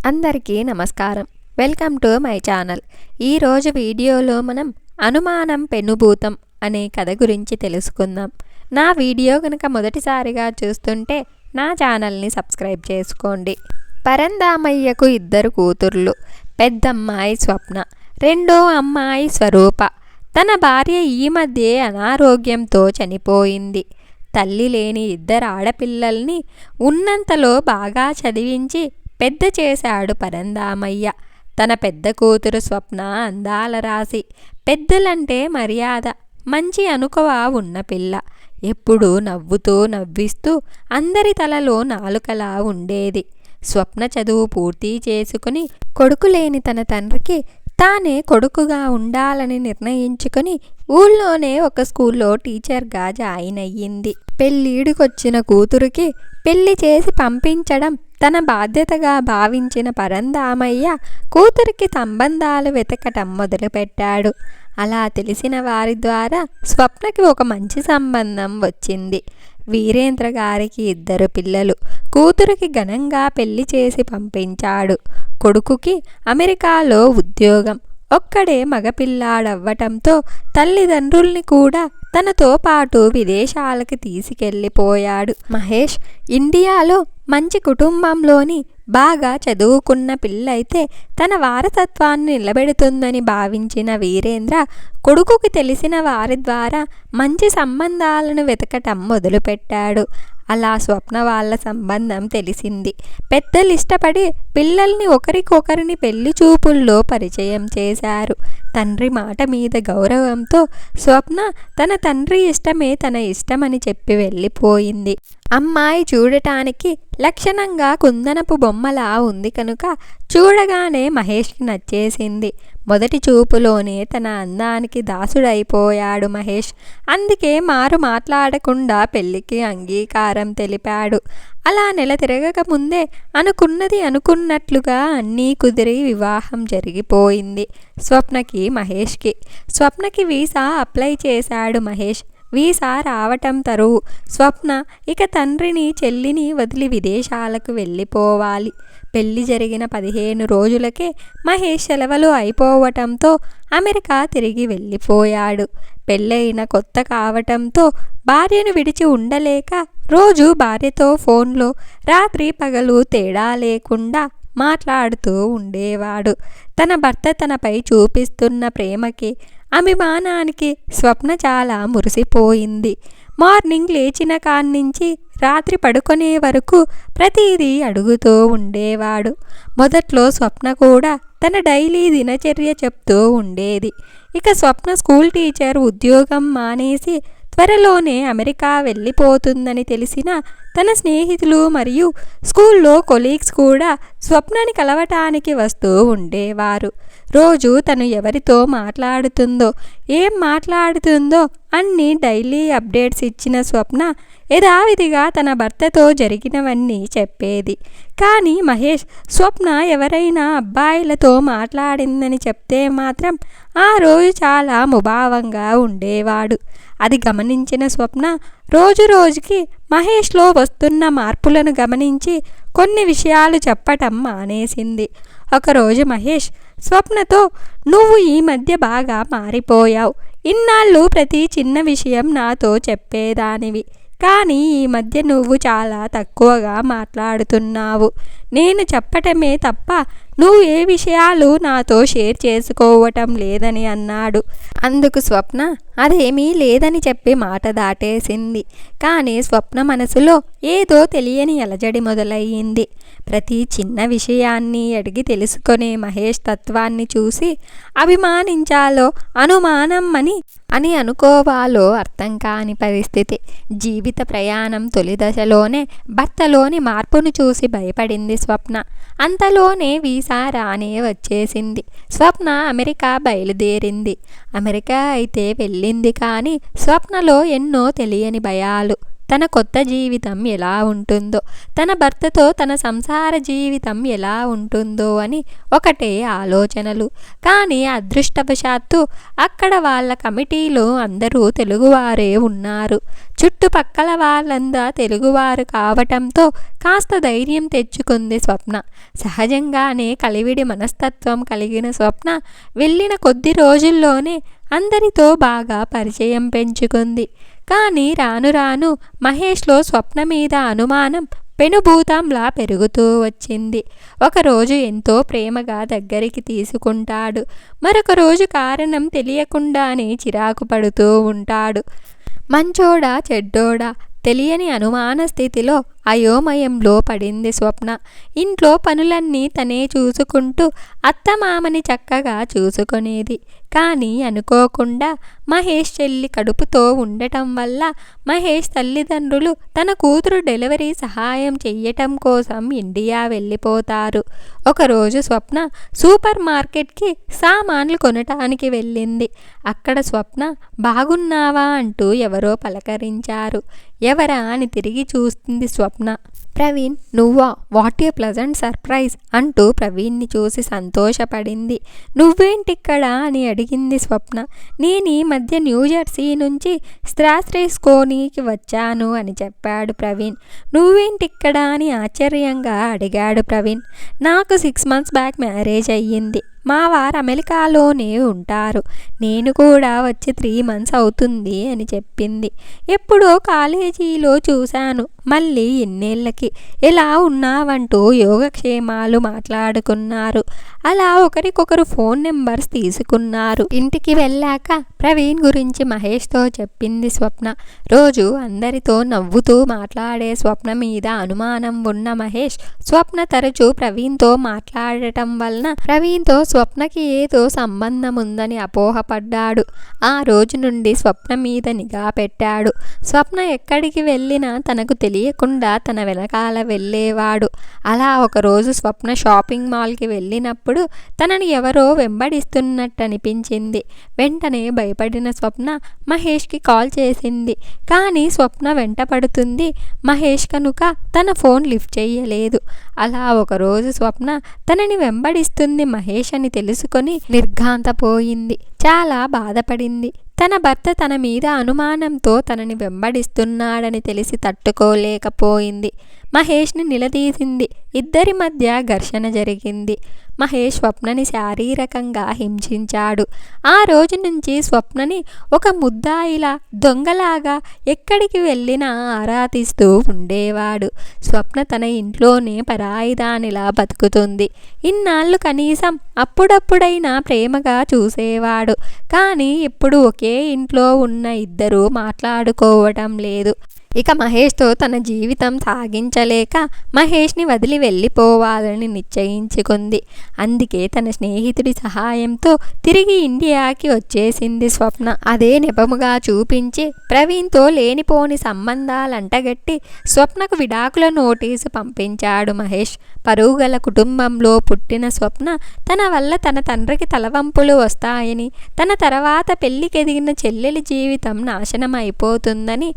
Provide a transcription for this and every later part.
అందరికీ నమస్కారం. Welcome to my channel. ఈరోజు వీడియోలో మనం అనుమానం పెనుభూతం అనే కథ గురించి తెలుసుకుందాం. నా వీడియో కనుక మొదటిసారిగా చూస్తుంటే నా ఛానల్ని సబ్స్క్రైబ్ చేసుకోండి. పరంధామయ్యకు 2 కూతుర్లు. పెద్దమ్మాయి స్వప్న, రెండో అమ్మాయి స్వరూప. తన భార్య ఈ మధ్య అనారోగ్యంతో చనిపోయింది. తల్లి లేని 2 ఆడపిల్లల్ని ఉన్నంతలో బాగా చదివించి పెద్ద చేశాడు పరంధామయ్య. తన పెద్ద కూతురు స్వప్న అందాల రాశి, పెద్దలంటే మర్యాద, మంచి అనుకువ ఉన్న పిల్ల. ఎప్పుడూ నవ్వుతూ నవ్విస్తూ అందరి తలలో నాలుకలా ఉండేది. స్వప్న చదువు పూర్తి చేసుకుని కొడుకు లేని తన తండ్రికి తానే కొడుకుగా ఉండాలని నిర్ణయించుకొని ఊళ్ళోనే ఒక స్కూల్లో టీచర్గా జాయిన్ అయ్యింది. పెళ్ళీడుకొచ్చిన కూతురికి పెళ్లి చేసి పంపించడం తన బాధ్యతగా భావించిన పరంధామయ్య కూతురికి సంబంధాలు వెతకటం మొదలుపెట్టాడు. అలా తెలిసిన వారి ద్వారా స్వప్నకి ఒక మంచి సంబంధం వచ్చింది. వీరేంద్ర గారికి 2 పిల్లలు. కూతురికి ఘనంగా పెళ్లి చేసి పంపించాడు. కొడుకుకి అమెరికాలో ఉద్యోగం. ఒక్కడే మగపిల్లాడవ్వటంతో తల్లిదండ్రుల్ని కూడా తనతో పాటు విదేశాలకి తీసుకెళ్ళిపోయాడు. మహేష్ ఇండియాలో మంచి కుటుంబంలోని బాగా చదువుకున్న పిల్లైతే తన వారసత్వాన్ని నిలబెడుతుందని భావించిన వీరేంద్ర కొడుకుకి తెలిసిన వారి ద్వారా మంచి సంబంధాలను వెతకటం మొదలుపెట్టాడు. అలా స్వప్న వాళ్ళ సంబంధం తెలిసింది. పెద్దలు ఇష్టపడి పిల్లల్ని ఒకరికొకరిని పెళ్లి చూపుల్లో పరిచయం చేశారు. తండ్రి మాట మీద గౌరవంతో స్వప్న తన తండ్రి ఇష్టమే తన ఇష్టమని చెప్పి వెళ్ళిపోయింది. అమ్మాయి చూడటానికి లక్షణంగా కుందనపు బొమ్మలా ఉంది కనుక చూడగానే మహేష్కి నచ్చేసింది. మొదటి చూపులోనే తన అందానికి దాసుడైపోయాడు మహేష్. అందుకే మారు మాట్లాడకుండా పెళ్లికి అంగీకారం తెలిపాడు. అలా నెల తిరగక ముందే అనుకున్నది అనుకున్నట్లుగా అన్నీ కుదిరి వివాహం జరిగిపోయింది. స్వప్నకి మహేష్కి. స్వప్నకి వీసా అప్లై చేశాడు మహేష్. వీసా రావటం తరువు స్వప్న ఇక తండ్రిని చెల్లిని వదిలి విదేశాలకు వెళ్ళిపోవాలి. పెళ్లి జరిగిన 15 రోజులకే మహేష్ సెలవులు అయిపోవటంతో అమెరికా తిరిగి వెళ్ళిపోయాడు. పెళ్ళైన కొత్త కావటంతో భార్యను విడిచి ఉండలేక రోజు భార్యతో ఫోన్లో రాత్రి పగలు తేడా లేకుండా మాట్లాడుతూ ఉండేవాడు. తన భర్త తనపై చూపిస్తున్న ప్రేమకి అభిమానానికి స్వప్న చాలా మురిసిపోయింది. మార్నింగ్ లేచిన కాన్నించి రాత్రి పడుకునే వరకు ప్రతిదీ అడుగుతూ ఉండేవాడు. మొదట్లో స్వప్న కూడా తన డైలీ దినచర్య చెప్తూ ఉండేది. ఇక స్వప్న స్కూల్ టీచర్ ఉద్యోగం మానేసి త్వరలోనే అమెరికా వెళ్ళిపోతుందని తెలిసిన తన స్నేహితులు మరియు స్కూల్లో కొలీగ్స్ కూడా స్వప్నని కలవటానికి వస్తూ ఉండేవారు. రోజు తను ఎవరితో మాట్లాడుతుందో ఏం మాట్లాడుతుందో అన్ని డైలీ అప్డేట్స్ ఇచ్చిన స్వప్న యథావిధిగా తన భర్తతో జరిగినవన్నీ చెప్పేది. కానీ మహేష్ స్వప్న ఎవరైనా అబ్బాయిలతో మాట్లాడిందని చెప్తే మాత్రం ఆ రోజు చాలా ముభావంగా ఉండేవాడు. అది గమనించిన స్వప్న రోజు రోజుకి మహేష్లో వస్తున్న మార్పులను గమనించి కొన్ని విషయాలు చెప్పటం మానేసింది. ఒకరోజు మహేష్ స్వప్నతో, నువ్వు ఈ మధ్య బాగా మారిపోయావు. ఇన్నాళ్ళు ప్రతి చిన్న విషయం నాతో చెప్పేదానివి, కానీ ఈ మధ్య నువ్వు చాలా తక్కువగా మాట్లాడుతున్నావు. నేను చెప్పటమే తప్ప నువ్వు ఏ విషయాలు నాతో షేర్ చేసుకోవటం లేదని అన్నాడు. అందుకు స్వప్న అదేమీ లేదని చెప్పి మాట దాటేసింది. కానీ స్వప్న మనసులో ఏదో తెలియని అలజడి మొదలయ్యింది. ప్రతి చిన్న విషయాన్ని అడిగి తెలుసుకునే మహేష్ తత్వాన్ని చూసి అభిమానించాలో అనుమానం అని అనుకోవాలో అర్థం కాని పరిస్థితి. జీవిత ప్రయాణం తొలి దశలోనే భర్తలోని మార్పును చూసి భయపడింది స్వప్న. అంతలోనే వీసా రానే వచ్చేసింది. స్వప్న అమెరికా బయలుదేరింది. అమెరికా అయితే వెళ్ళింది, కానీ స్వప్నలో ఎన్నో తెలియని భయాలు. తన కొత్త జీవితం ఎలా ఉంటుందో, తన భర్తతో తన సంసార జీవితం ఎలా ఉంటుందో అని ఒకటే ఆలోచనలు. కానీ అదృష్టవశాత్తు అక్కడ వాళ్ళ కమిటీలో అందరూ తెలుగువారే ఉన్నారు. చుట్టుపక్కల వాళ్ళంతా తెలుగువారు కావటంతో కాస్త ధైర్యం తెచ్చుకుంది స్వప్న. సహజంగానే కలివిడి మనస్తత్వం కలిగిన స్వప్న వెళ్ళిన కొద్ది రోజుల్లోనే అందరితో బాగా పరిచయం పెంచుకుంది. కానీ రాను రాను మహేష్లో స్వప్న మీద అనుమానం పెనుభూతంలా పెరుగుతూ వచ్చింది. ఒకరోజు ఎంతో ప్రేమగా దగ్గరికి తీసుకుంటాడు, మరొక రోజు కారణం తెలియకుండానే చిరాకు పడుతూ ఉంటాడు. మంచోడా చెడ్డోడా తెలియని అనుమాన స్థితిలో అయోమయంలో పడింది స్వప్న. ఇంట్లో పనులన్నీ తనే చూసుకుంటూ అత్తమామని చక్కగా చూసుకునేది. కానీ అనుకోకుండా మహేష్ చెల్లి కడుపుతో ఉండటం వల్ల మహేష్ తల్లిదండ్రులు తన కూతురు డెలివరీ సహాయం చెయ్యటం కోసం ఇండియా వెళ్ళిపోతారు. ఒకరోజు స్వప్న సూపర్ మార్కెట్కి సామాన్లు కొనటానికి వెళ్ళింది. అక్కడ స్వప్న బాగున్నావా అంటూ ఎవరో పలకరించారు. ఎవరా అని తిరిగి చూస్తుంది స్వప్న. ప్రవీణ్, నువ్వా? వాట్ ఏ ప్లజెంట్ సర్ప్రైజ్ అంటూ ప్రవీణ్ని చూసి సంతోషపడింది. నువ్వేంటిక్కడ అని అడిగింది స్వప్న. నేను ఈ మధ్య న్యూజెర్సీ నుంచి స్ట్రాస్రేస్కోనీకి వచ్చాను అని చెప్పాడు ప్రవీణ్. నువ్వేంటిక్కడ అని ఆశ్చర్యంగా అడిగాడు ప్రవీణ్. నాకు 6 months బ్యాక్ మ్యారేజ్ అయ్యింది. మా వారు అమెరికాలోనే ఉంటారు. నేను కూడా వచ్చి 3 months అవుతుంది అని చెప్పింది. ఎప్పుడో కాలేజీలో చూశాను, మళ్ళీ ఇన్నేళ్ళకి ఎలా ఉన్నావంటూ యోగక్షేమాలు మాట్లాడుకున్నారు. అలా ఒకరికొకరు ఫోన్ నెంబర్స్ తీసుకున్నారు. ఇంటికి వెళ్ళాక ప్రవీణ్ గురించి మహేష్తో చెప్పింది స్వప్న. రోజు అందరితో నవ్వుతూ మాట్లాడే స్వప్న మీద అనుమానం ఉన్న మహేష్ స్వప్న తరచూ ప్రవీణ్తో మాట్లాడటం వలన ప్రవీణ్తో స్వప్నకి ఏదో సంబంధం ఉందని అపోహపడ్డాడు. ఆ రోజు నుండి స్వప్న మీద నిఘా పెట్టాడు. స్వప్న ఎక్కడికి వెళ్ళినా తనకు తెలియకుండా తన వెనకాల వెళ్ళేవాడు. అలా ఒకరోజు స్వప్న షాపింగ్ మాల్కి వెళ్ళినప్పుడు తనని ఎవరో వెంబడిస్తున్నట్టు అనిపించింది. వెంటనే భయపడిన స్వప్న మహేష్కి కాల్ చేసింది. కానీ స్వప్న వెంటపడుతుంది మహేష్ కనుక తన ఫోన్ లిఫ్ట్ చేయలేదు. అలా ఒకరోజు స్వప్న తనని వెంబడిస్తుంది మహేష్ అని తెలుసుకొని నిర్ఘాంతపోయింది. చాలా బాధపడింది. తన భర్త తన మీద అనుమానంతో తనని వెంబడిస్తున్నాడని తెలిసి తట్టుకోలేకపోయింది. మహేష్ని నిలదీసింది. ఇద్దరి మధ్య ఘర్షణ జరిగింది. మహేష్ స్వప్నని శారీరకంగా హింసించాడు. ఆ రోజు నుంచి స్వప్నని ఒక ముద్దాయిలా దొంగలాగా ఎక్కడికి వెళ్ళినా ఆరాధిస్తూ ఉండేవాడు. స్వప్న తన ఇంట్లోనే పరాయిదానిలా బతుకుతుంది. ఇన్నాళ్ళు కనీసం అప్పుడప్పుడైనా ప్రేమగా చూసేవాడు. కానీ ఇప్పుడు ఒకే ఇంట్లో ఉన్న ఇద్దరూ మాట్లాడుకోవటం లేదు. ఇక మహేష్తో తన జీవితం సాగించలేక మహేష్ని వదిలి వెళ్ళిపోవాలని నిశ్చయించుకుంది. అందుకే తన స్నేహితుడి సహాయంతో తిరిగి ఇండియాకి వచ్చేసింది స్వప్న. అదే నెపముగా చూపించి ప్రవీణ్తో లేనిపోని సంబంధాలంటగట్టి స్వప్నకు విడాకుల నోటీసు పంపించాడు మహేష్. పరుగుగల కుటుంబంలో పుట్టిన స్వప్న తన వల్ల తన తండ్రికి తలవంపులు వస్తాయని, తన తర్వాత పెళ్లికెదిగిన చెల్లెలి జీవితం నాశనం అయిపోతుందని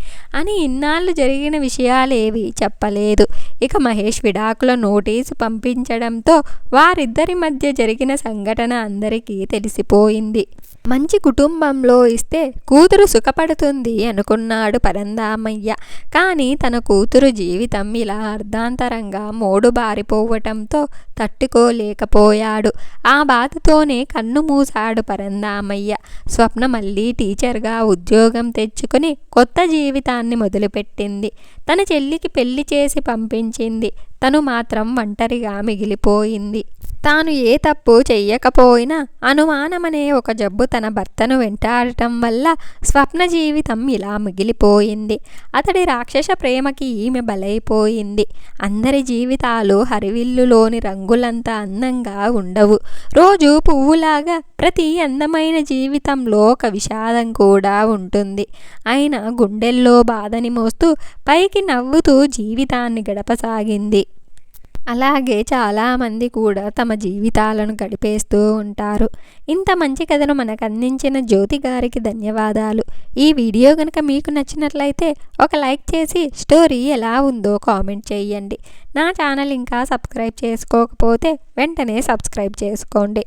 ఇన్నాళ్ళు జరిగిన విషయాలేవి చెప్పలేదు. ఇక మహేష్ విడాకుల నోటీసు పంపించడంతో వారిద్దరి మధ్య జరిగిన సంఘటన అందరికీ తెలిసిపోయింది. మంచి కుటుంబంలో ఇస్తే కూతురు సుఖపడుతుంది అనుకున్నాడు పరందామయ్య. కానీ తన కూతురు జీవితం ఇలా అర్ధాంతరంగా మోడుబారిపోవటంతో తట్టుకోలేకపోయాడు. ఆ బాధతోనే కన్ను మూశాడు పరందామయ్య. స్వప్న మళ్ళీ టీచర్గా ఉద్యోగం తెచ్చుకుని కొత్త జీవితాన్ని మొదలుపెట్టింది. తన చెల్లికి పెళ్లి చేసి పంపించింది. తను మాత్రం ఒంటరిగా మిగిలిపోయింది. తాను ఏ తప్పు చెయ్యకపోయినా అనుమానమనే ఒక జబ్బు తన భర్తను వెంటాడటం వల్ల స్వప్న జీవితం ఇలా మిగిలిపోయింది. అతడి రాక్షస ప్రేమకి ఈమె బలైపోయింది. అందరి జీవితాలు హరివిల్లులోని రంగులంతా అందంగా ఉండవు. రోజు పువ్వులాగా ప్రతి అందమైన జీవితంలో ఒక విషాదం కూడా ఉంటుంది. అయినా గుండెల్లో బాధని మోస్తూ పైకి నవ్వుతూ జీవితాన్ని గడపసాగింది. అలాగే చాలామంది కూడా తమ జీవితాలను గడిపేస్తూ ఉంటారు. ఇంత మంచి కథను మనకు అందించిన జ్యోతి గారికి ధన్యవాదాలు. ఈ వీడియో కనుక మీకు నచ్చినట్లయితే ఒక లైక్ చేసి స్టోరీ ఎలా ఉందో కామెంట్ చేయండి. నా ఛానల్ ఇంకా సబ్స్క్రైబ్ చేసుకోకపోతే వెంటనే సబ్స్క్రైబ్ చేసుకోండి.